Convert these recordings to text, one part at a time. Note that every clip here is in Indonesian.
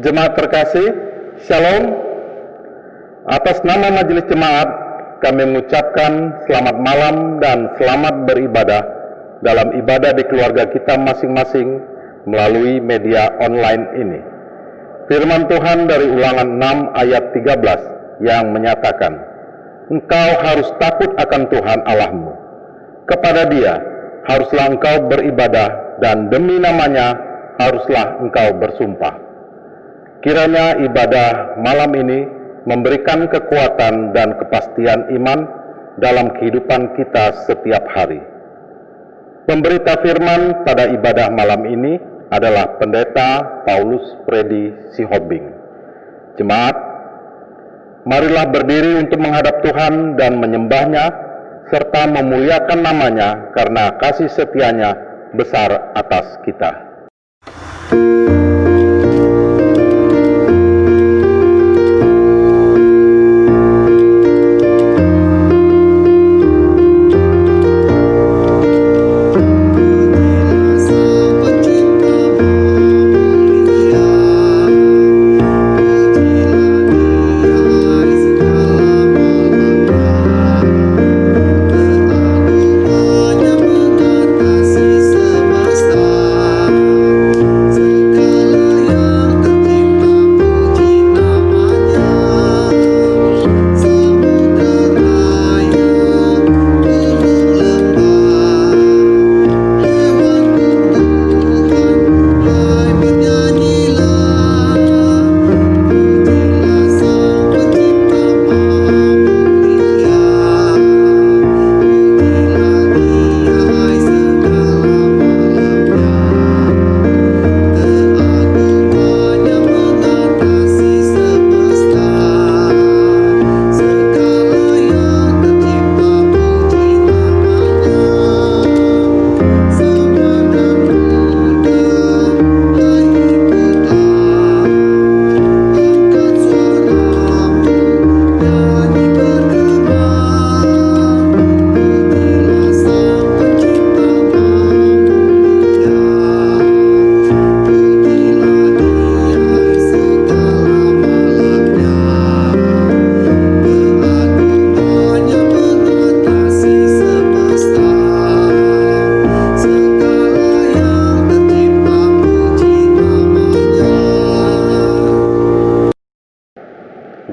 Jemaat terkasih, Shalom. Atas nama Majelis Jemaat, kami mengucapkan selamat malam dan selamat beribadah dalam ibadah di keluarga kita masing-masing melalui media online ini. Firman Tuhan dari Ulangan 6 ayat 13 yang menyatakan, "Engkau harus takut akan Tuhan Allahmu. Kepada Dia haruslah engkau beribadah dan demi namanya haruslah engkau bersumpah." Kiranya ibadah malam ini memberikan kekuatan dan kepastian iman dalam kehidupan kita setiap hari. Pemberita firman pada ibadah malam ini adalah Pendeta Paulus Freddy Sihobing. Jemaat, marilah berdiri untuk menghadap Tuhan dan menyembahnya, serta memuliakan namanya karena kasih setianya besar atas kita.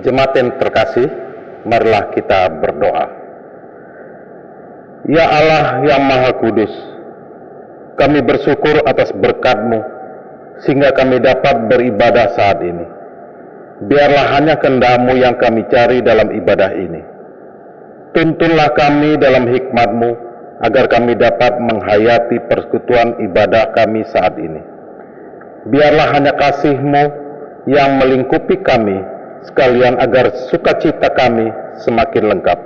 Jemaat yang terkasih, marilah kita berdoa. Ya Allah yang Maha Kudus, kami bersyukur atas berkat-Mu, sehingga kami dapat beribadah saat ini. Biarlah hanya kehendak-Mu yang kami cari dalam ibadah ini. Tuntunlah kami dalam hikmat-Mu, agar kami dapat menghayati persekutuan ibadah kami saat ini. Biarlah hanya kasih-Mu yang melingkupi kami, sekalian agar sukacita kami semakin lengkap.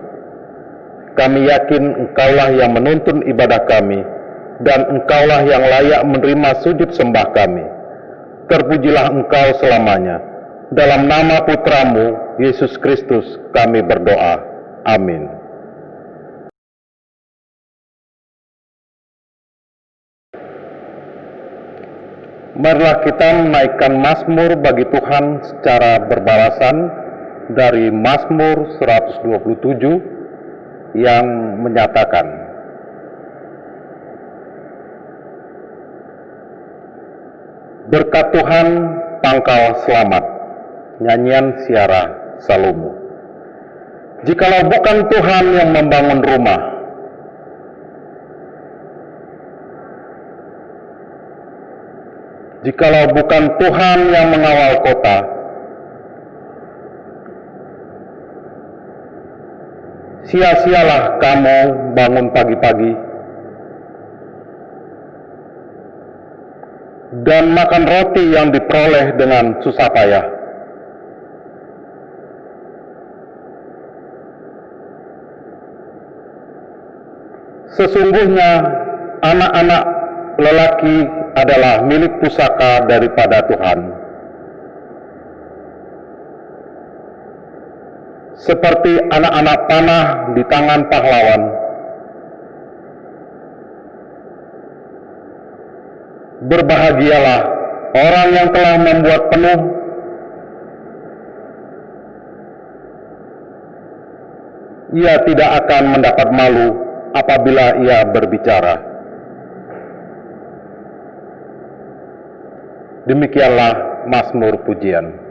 Kami yakin Engkaulah yang menuntun ibadah kami, dan Engkaulah yang layak menerima sujud sembah kami. Terpujilah Engkau selamanya. Dalam nama Putra-Mu, Yesus Kristus, kami berdoa. Amin. Marilah kita menaikkan mazmur bagi Tuhan secara berbalasan dari Mazmur 127 yang menyatakan, "Berkat Tuhan pangkal selamat." Nyanyian Siara Salomo. Jikalau bukan Tuhan yang membangun rumah, jikalau bukan Tuhan yang mengawal kota, sia-sialah kamu bangun pagi-pagi dan makan roti yang diperoleh dengan susah payah. Sesungguhnya anak-anak lelaki adalah milik pusaka daripada Tuhan. Seperti anak-anak panah di tangan pahlawan, berbahagialah orang yang telah membuat penuh ia tidak akan mendapat malu apabila ia berbicara. Demikianlah Mazmur Pujian.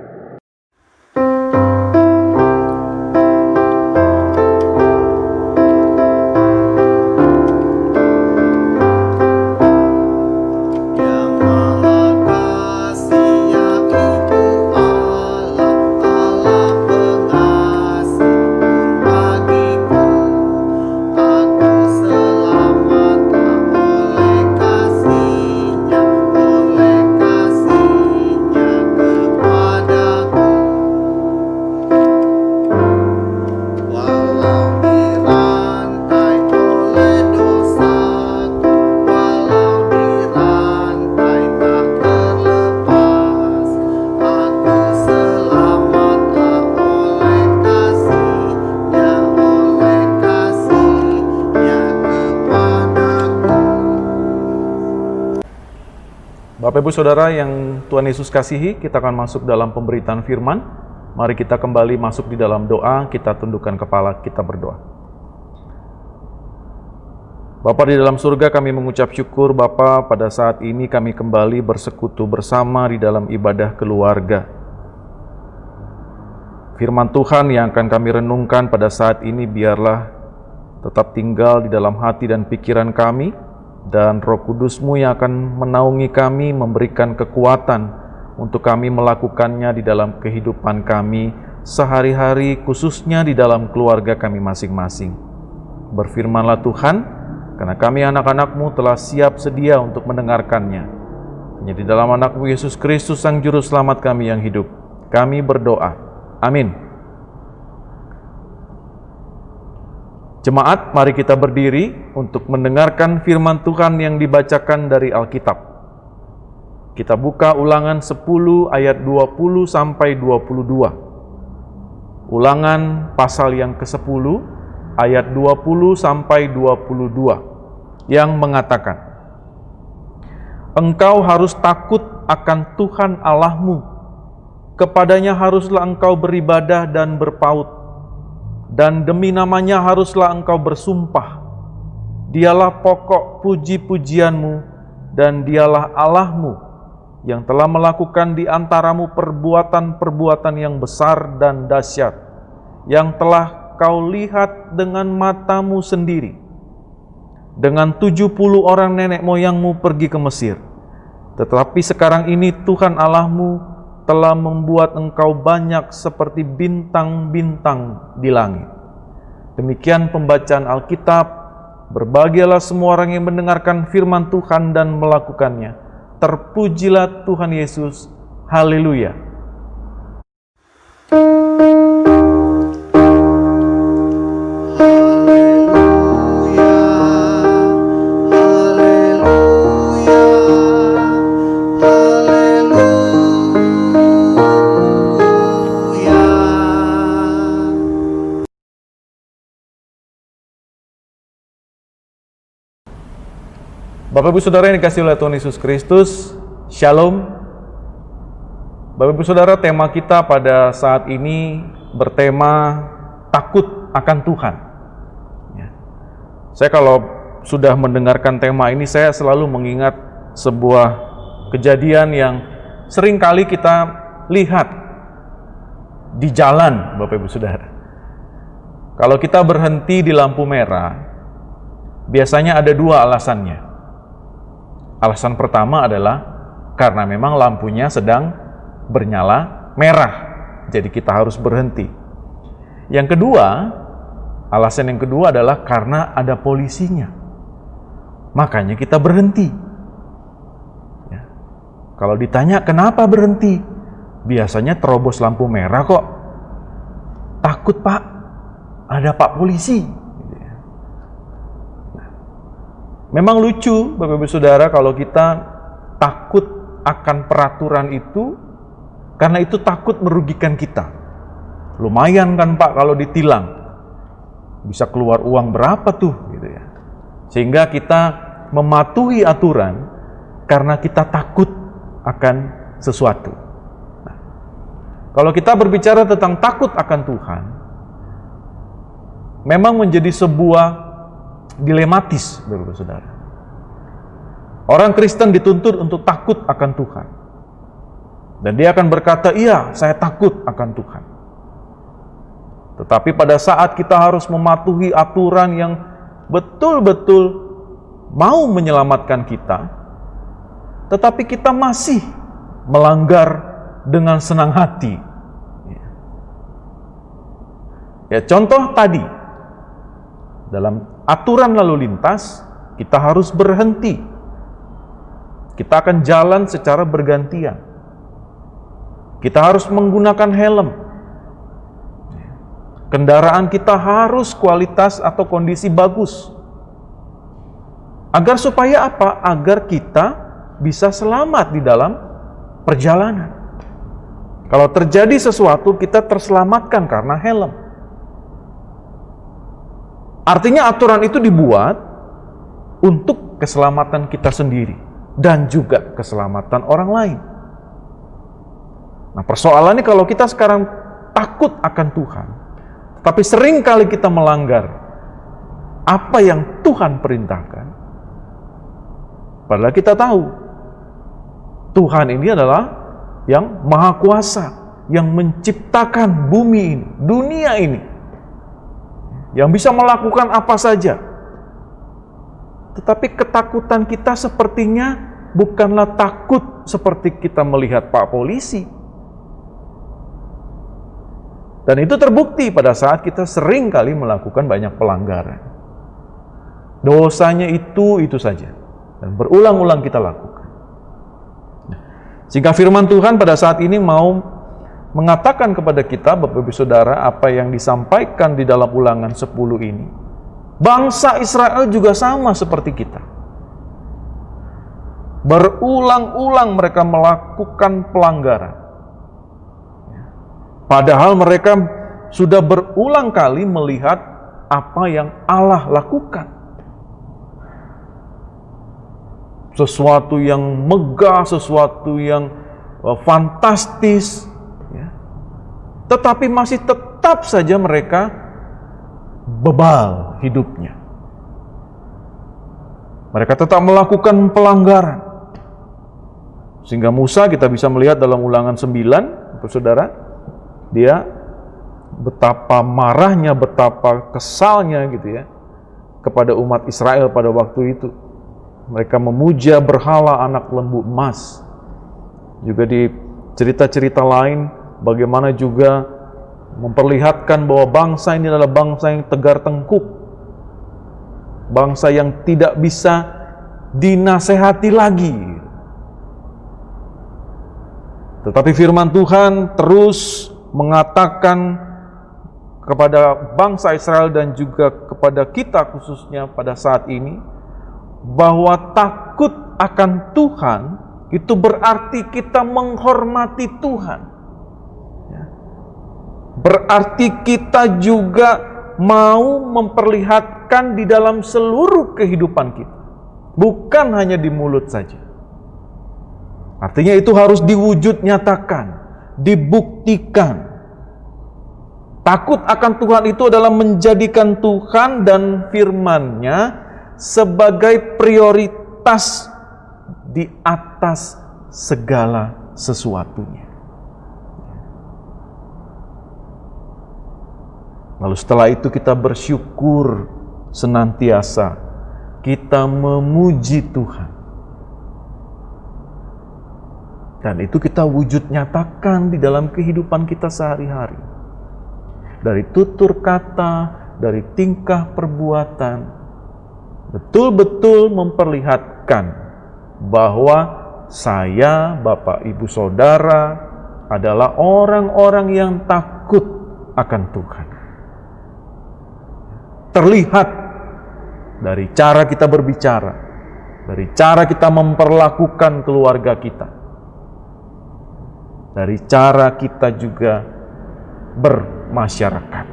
Bapak Ibu Saudara yang Tuhan Yesus kasihi, kita akan masuk dalam pemberitaan firman. Mari kita kembali masuk di dalam doa, kita tundukkan kepala, kita berdoa. Bapa di dalam surga, kami mengucap syukur Bapa, pada saat ini kami kembali bersekutu bersama di dalam ibadah keluarga. Firman Tuhan yang akan kami renungkan pada saat ini biarlah tetap tinggal di dalam hati dan pikiran kami, dan Roh Kudus-Mu yang akan menaungi kami, memberikan kekuatan untuk kami melakukannya di dalam kehidupan kami sehari-hari, khususnya di dalam keluarga kami masing-masing. Berfirmanlah Tuhan, karena kami anak-anak-Mu telah siap sedia untuk mendengarkannya. Hanya di dalam anak-Mu Yesus Kristus, Sang Juru Selamat kami yang hidup, kami berdoa. Amin. Jemaat, mari kita berdiri untuk mendengarkan firman Tuhan yang dibacakan dari Alkitab. Kita buka Ulangan 10 ayat 20 sampai 22. Ulangan pasal yang ke-10 ayat 20 sampai 22 yang mengatakan, "Engkau harus takut akan Tuhan Allahmu, kepadanya haruslah engkau beribadah dan berpaut, dan demi namanya haruslah engkau bersumpah. Dialah pokok puji-pujianmu, dan dialah Allahmu yang telah melakukan di antaramu perbuatan-perbuatan yang besar dan dahsyat, yang telah kau lihat dengan matamu sendiri. Dengan 70 orang nenek moyangmu pergi ke Mesir. Tetapi sekarang ini Tuhan Allahmu telah membuat engkau banyak seperti bintang-bintang di langit." Demikian pembacaan Alkitab. Berbahagialah semua orang yang mendengarkan firman Tuhan dan melakukannya. Terpujilah Tuhan Yesus. Haleluya. Bapak Ibu Saudara yang dikasihi oleh Tuhan Yesus Kristus, Shalom. Bapak Ibu Saudara, tema kita pada saat ini bertema takut akan Tuhan. Saya kalau sudah mendengarkan tema ini, saya selalu mengingat sebuah kejadian yang sering kali kita lihat di jalan, Bapak Ibu Saudara. Kalau kita berhenti di lampu merah, biasanya ada dua alasannya. Alasan pertama adalah karena memang lampunya sedang bernyala merah, jadi kita harus berhenti. Yang kedua, alasan yang kedua adalah karena ada polisinya, makanya kita berhenti. Ya. Kalau ditanya kenapa berhenti, biasanya terobos lampu merah kok. Takut Pak, ada Pak polisi. Memang lucu Bapak Ibu Saudara kalau kita takut akan peraturan itu, karena itu takut merugikan kita. Lumayan kan Pak kalau ditilang, bisa keluar uang berapa tuh gitu ya. Sehingga kita mematuhi aturan karena kita takut akan sesuatu. Nah, kalau kita berbicara tentang takut akan Tuhan, memang menjadi sebuah dilematis, Bapak Saudara. Orang Kristen dituntut untuk takut akan Tuhan. Dan dia akan berkata, iya, saya takut akan Tuhan. Tetapi pada saat kita harus mematuhi aturan yang betul-betul mau menyelamatkan kita, tetapi kita masih melanggar dengan senang hati. Ya, contoh tadi, dalam aturan lalu lintas, kita harus berhenti. Kita akan jalan secara bergantian. Kita harus menggunakan helm. Kendaraan kita harus kualitas atau kondisi bagus. Agar supaya apa? Agar kita bisa selamat di dalam perjalanan. Kalau terjadi sesuatu, kita terselamatkan karena helm. Artinya aturan itu dibuat untuk keselamatan kita sendiri dan juga keselamatan orang lain. Nah, persoalannya kalau kita sekarang takut akan Tuhan, tapi sering kali kita melanggar apa yang Tuhan perintahkan, padahal kita tahu Tuhan ini adalah yang Maha Kuasa, yang menciptakan bumi ini, dunia ini, yang bisa melakukan apa saja. Tetapi ketakutan kita sepertinya bukanlah takut seperti kita melihat Pak Polisi. Dan itu terbukti pada saat kita sering kali melakukan banyak pelanggaran. Dosanya itu saja. Dan berulang-ulang kita lakukan. Sehingga firman Tuhan pada saat ini mau mengatakan kepada kita, Bapak Ibu Saudara, apa yang disampaikan di dalam Ulangan 10 ini. Bangsa Israel juga sama seperti kita. Berulang-ulang mereka melakukan pelanggaran. Padahal mereka sudah berulang kali melihat apa yang Allah lakukan. Sesuatu yang megah, sesuatu yang fantastis. Ya. Tetapi masih tetap saja mereka bebal hidupnya. Mereka tetap melakukan pelanggaran. Sehingga Musa kita bisa melihat dalam Ulangan 9, Saudara, dia betapa marahnya, betapa kesalnya gitu ya kepada umat Israel pada waktu itu. Mereka memuja berhala anak lembu emas. Juga di cerita-cerita lain bagaimana juga memperlihatkan bahwa bangsa ini adalah bangsa yang tegar tengkuk. Bangsa yang tidak bisa dinasehati lagi. Tetapi firman Tuhan terus mengatakan kepada bangsa Israel dan juga kepada kita khususnya pada saat ini, bahwa takut akan Tuhan itu berarti kita menghormati Tuhan. Berarti kita juga mau memperlihatkan di dalam seluruh kehidupan kita, bukan hanya di mulut saja. Artinya itu harus diwujud nyatakan, dibuktikan. Takut akan Tuhan itu adalah menjadikan Tuhan dan firman-Nya sebagai prioritas di atas segala sesuatunya. Lalu setelah itu kita bersyukur senantiasa, kita memuji Tuhan. Dan itu kita wujud nyatakan di dalam kehidupan kita sehari-hari. Dari tutur kata, dari tingkah perbuatan, betul-betul memperlihatkan bahwa saya, Bapak, Ibu, Saudara adalah orang-orang yang takut akan Tuhan. Terlihat dari cara kita berbicara, dari cara kita memperlakukan keluarga kita, dari cara kita juga bermasyarakat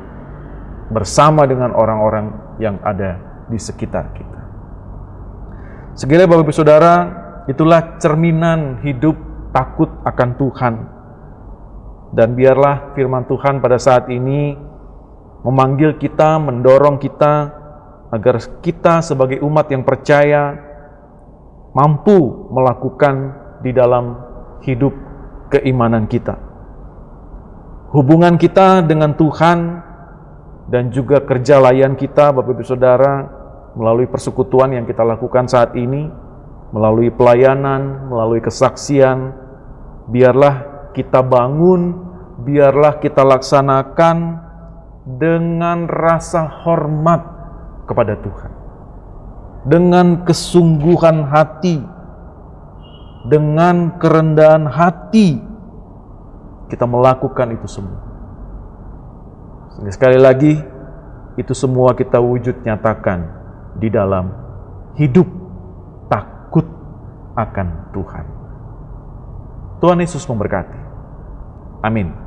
bersama dengan orang-orang yang ada di sekitar kita. Sekali Bapak Ibu Saudara, itulah cerminan hidup takut akan Tuhan. Dan biarlah firman Tuhan pada saat ini memanggil kita, mendorong kita, agar kita sebagai umat yang percaya mampu melakukan di dalam hidup keimanan kita. Hubungan kita dengan Tuhan dan juga kerja layan kita, Bapak Ibu Saudara, melalui persekutuan yang kita lakukan saat ini, melalui pelayanan, melalui kesaksian, biarlah kita bangun, biarlah kita laksanakan dengan rasa hormat kepada Tuhan, dengan kesungguhan hati, dengan kerendahan hati, kita melakukan itu semua. Sekali lagi, itu semua kita wujud nyatakan di dalam hidup takut akan Tuhan. Tuhan Yesus memberkati. Amin.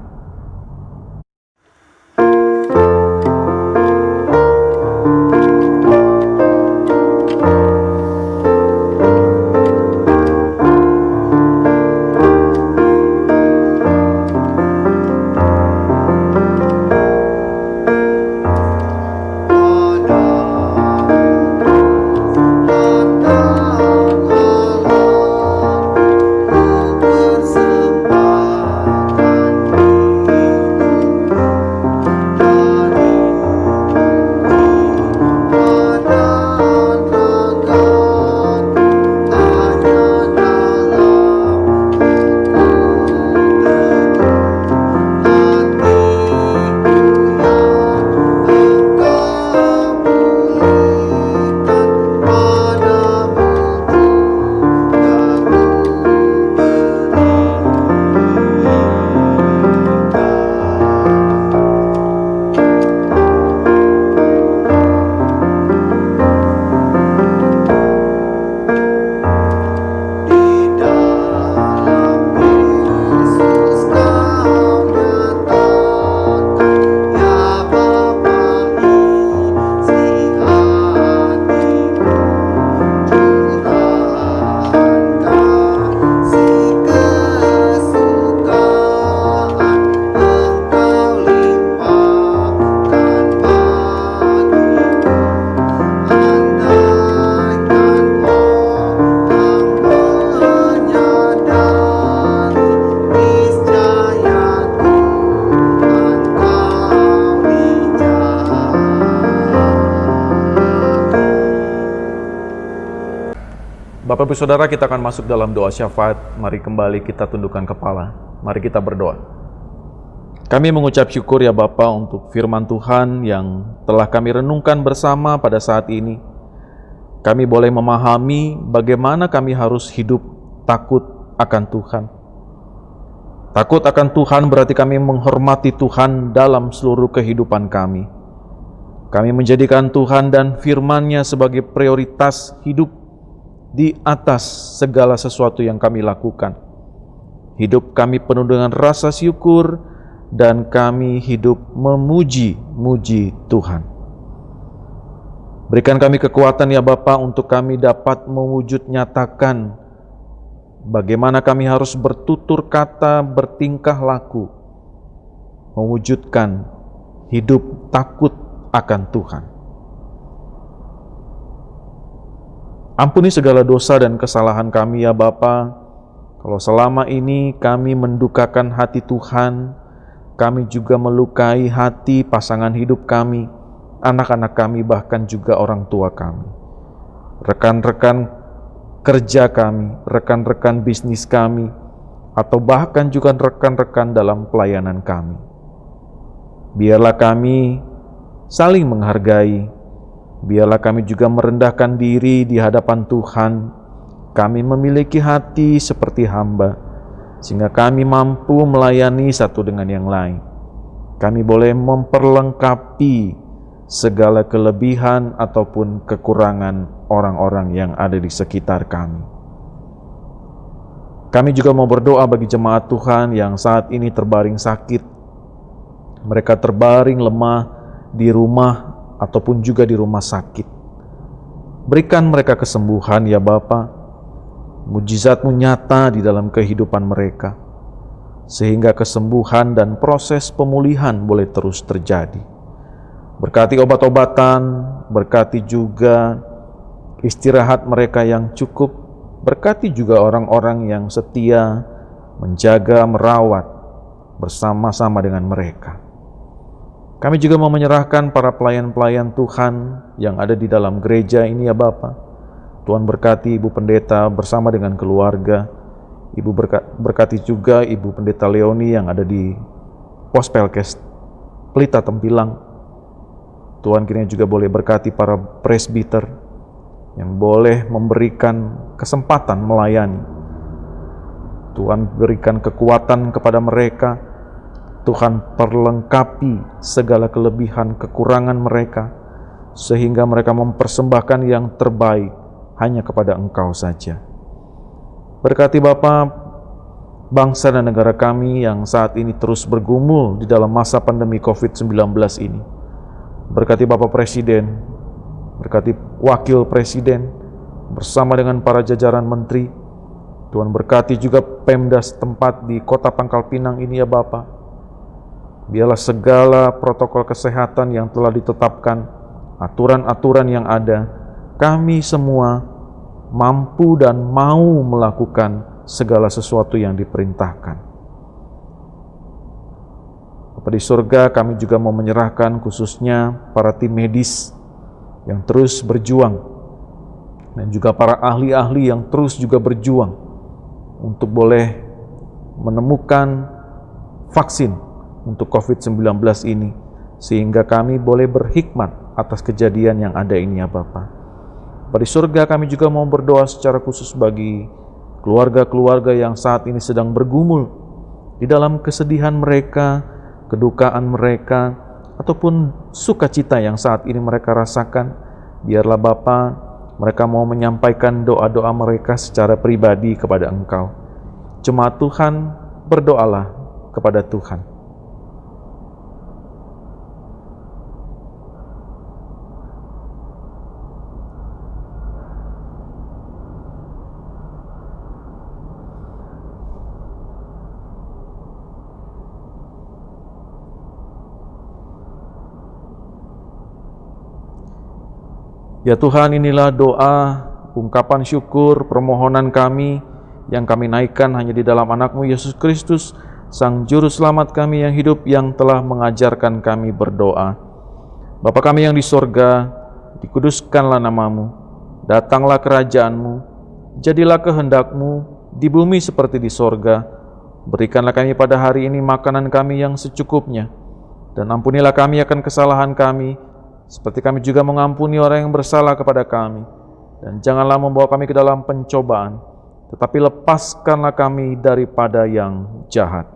Bapak Ibu Saudara, kita akan masuk dalam doa syafaat. Mari kembali kita tundukkan kepala. Mari kita berdoa. Kami mengucap syukur ya Bapa untuk firman Tuhan yang telah kami renungkan bersama pada saat ini. Kami boleh memahami bagaimana kami harus hidup takut akan Tuhan. Takut akan Tuhan berarti kami menghormati Tuhan dalam seluruh kehidupan kami. Kami menjadikan Tuhan dan firman-Nya sebagai prioritas hidup di atas segala sesuatu yang kami lakukan. Hidup kami penuh dengan rasa syukur dan kami hidup memuji-muji Tuhan. Berikan kami kekuatan ya Bapa untuk kami dapat mewujud nyatakan bagaimana kami harus bertutur kata, bertingkah laku, mewujudkan hidup takut akan Tuhan. Ampuni segala dosa dan kesalahan kami ya Bapa. Kalau selama ini kami mendukakan hati Tuhan, kami juga melukai hati pasangan hidup kami, anak-anak kami, bahkan juga orang tua kami. Rekan-rekan kerja kami, rekan-rekan bisnis kami, atau bahkan juga rekan-rekan dalam pelayanan kami. Biarlah kami saling menghargai. Biarlah kami juga merendahkan diri di hadapan Tuhan. Kami memiliki hati seperti hamba, sehingga kami mampu melayani satu dengan yang lain. Kami boleh memperlengkapi segala kelebihan ataupun kekurangan orang-orang yang ada di sekitar kami. Kami juga mau berdoa bagi jemaat Tuhan yang saat ini terbaring sakit. Mereka terbaring lemah di rumah ataupun juga di rumah sakit. Berikan mereka kesembuhan ya Bapa. mujizat-Mu nyata di dalam kehidupan mereka, sehingga kesembuhan dan proses pemulihan boleh terus terjadi. Berkati obat-obatan, berkati juga istirahat mereka yang cukup, berkati juga orang-orang yang setia menjaga, merawat bersama-sama dengan mereka. Kami juga mau menyerahkan para pelayan-pelayan Tuhan yang ada di dalam gereja ini ya Bapa. Tuhan berkati Ibu Pendeta bersama dengan keluarga. Ibu berkati juga Ibu Pendeta Leoni yang ada di Pos Pelkes Pelita Tempilang. Tuhan kiranya juga boleh berkati para presbiter yang boleh memberikan kesempatan melayani. Tuhan berikan kekuatan kepada mereka. Tuhan perlengkapi segala kelebihan kekurangan mereka, sehingga mereka mempersembahkan yang terbaik hanya kepada Engkau saja. Berkati Bapa bangsa dan negara kami yang saat ini terus bergumul di dalam masa pandemi COVID-19 ini. Berkati Bapak Presiden, berkati Wakil Presiden, bersama dengan para jajaran menteri. Tuhan berkati juga Pemda setempat di Kota Pangkal Pinang ini ya Bapa. Biarlah segala protokol kesehatan yang telah ditetapkan, aturan-aturan yang ada, kami semua mampu dan mau melakukan segala sesuatu yang diperintahkan. Bapa di surga, kami juga mau menyerahkan khususnya para tim medis yang terus berjuang, dan juga para ahli-ahli yang terus juga berjuang untuk boleh menemukan vaksin untuk COVID-19 ini, sehingga kami boleh berhikmat atas kejadian yang ada ini ya Bapa. Di surga kami juga mau berdoa secara khusus bagi keluarga-keluarga yang saat ini sedang bergumul di dalam kesedihan mereka, kedukaan mereka, ataupun sukacita yang saat ini mereka rasakan. Biarlah Bapa, mereka mau menyampaikan doa-doa mereka secara pribadi kepada Engkau. Jemaat Tuhan, berdoalah kepada Tuhan. Ya Tuhan, inilah doa, ungkapan syukur, permohonan kami yang kami naikkan hanya di dalam anak-Mu Yesus Kristus, Sang Juru Selamat kami yang hidup, yang telah mengajarkan kami berdoa. Bapa kami yang di sorga, dikuduskanlah nama-Mu, datanglah kerajaan-Mu, jadilah kehendak-Mu di bumi seperti di sorga. Berikanlah kami pada hari ini makanan kami yang secukupnya, dan ampunilah kami akan kesalahan kami, seperti kami juga mengampuni orang yang bersalah kepada kami. Dan janganlah membawa kami ke dalam pencobaan, tetapi lepaskanlah kami daripada yang jahat.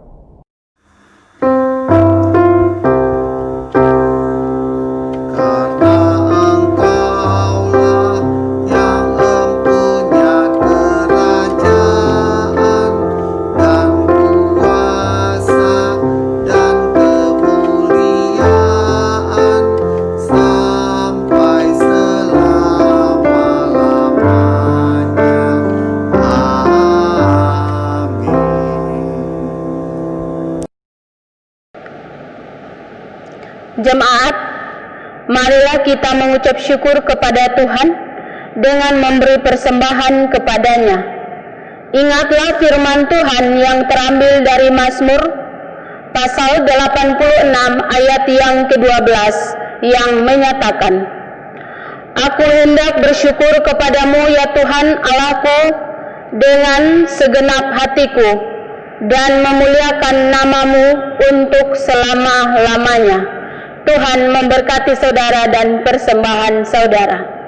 Jemaat, marilah kita mengucap syukur kepada Tuhan dengan memberi persembahan kepadanya. Ingatlah firman Tuhan yang terambil dari Mazmur pasal 86 ayat yang ke-12 yang menyatakan, Aku hendak bersyukur kepadamu ya Tuhan Allahku dengan segenap hatiku, dan memuliakan nama-Mu untuk selama-lamanya. Tuhan memberkati saudara dan persembahan saudara.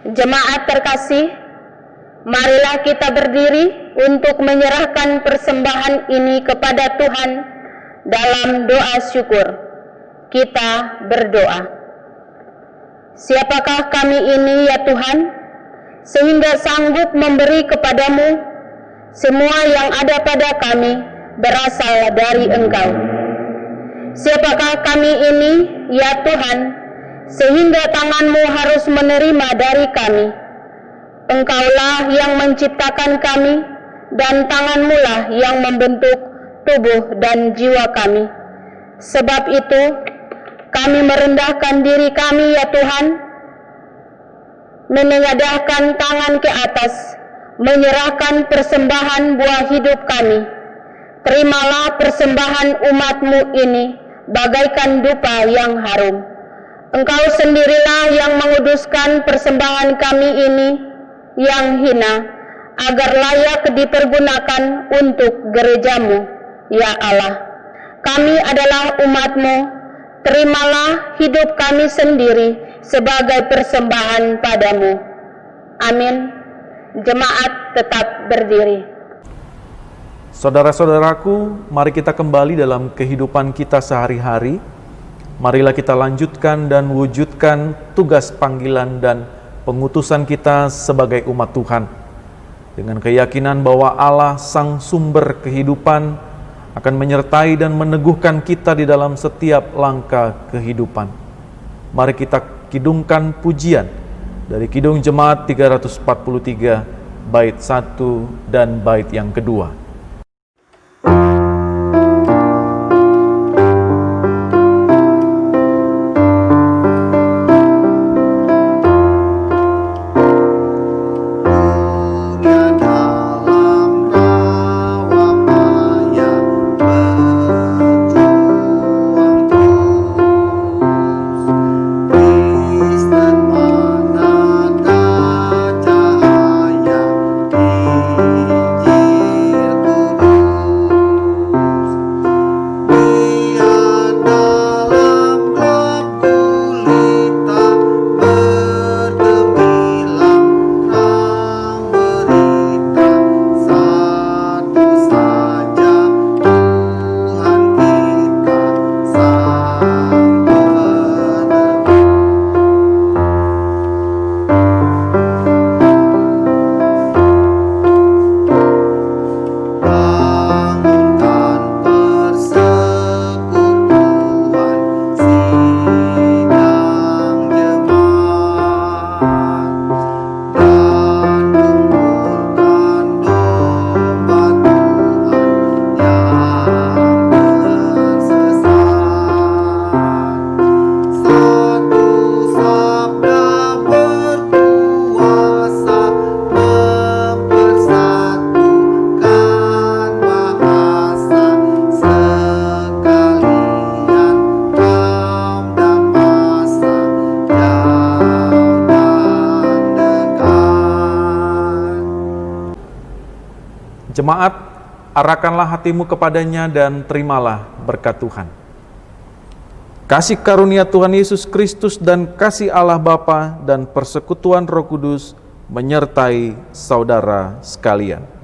Jemaat terkasih, marilah kita berdiri untuk menyerahkan persembahan ini kepada Tuhan dalam doa syukur. Kita berdoa. Siapakah kami ini ya Tuhan, sehingga sanggup memberi kepadamu semua yang ada pada kami berasal dari Engkau. Siapakah kami ini ya Tuhan, sehingga tangan-Mu harus menerima dari kami. Engkaulah yang menciptakan kami, dan tangan-Mu lah yang membentuk tubuh dan jiwa kami. Sebab itu, kami merendahkan diri kami ya Tuhan, menengadahkan tangan ke atas, menyerahkan persembahan buah hidup kami. Terimalah persembahan umat-Mu ini bagaikan dupa yang harum. Engkau sendirilah yang menguduskan persembahan kami ini yang hina, agar layak dipergunakan untuk gereja-Mu, ya Allah. Kami adalah umat-Mu, terimalah hidup kami sendiri sebagai persembahan padamu. Amin. Jemaat tetap berdiri. Saudara-saudaraku, mari kita kembali dalam kehidupan kita sehari-hari. Marilah kita lanjutkan dan wujudkan tugas panggilan dan pengutusan kita sebagai umat Tuhan, dengan keyakinan bahwa Allah, Sang Sumber kehidupan, akan menyertai dan meneguhkan kita di dalam setiap langkah kehidupan. Mari kita kidungkan pujian dari Kidung Jemaat 343, bait 1 dan bait yang kedua. Jemaat, arahkanlah hatimu kepadanya dan terimalah berkat Tuhan. Kasih karunia Tuhan Yesus Kristus dan kasih Allah Bapa dan persekutuan Roh Kudus menyertai saudara sekalian.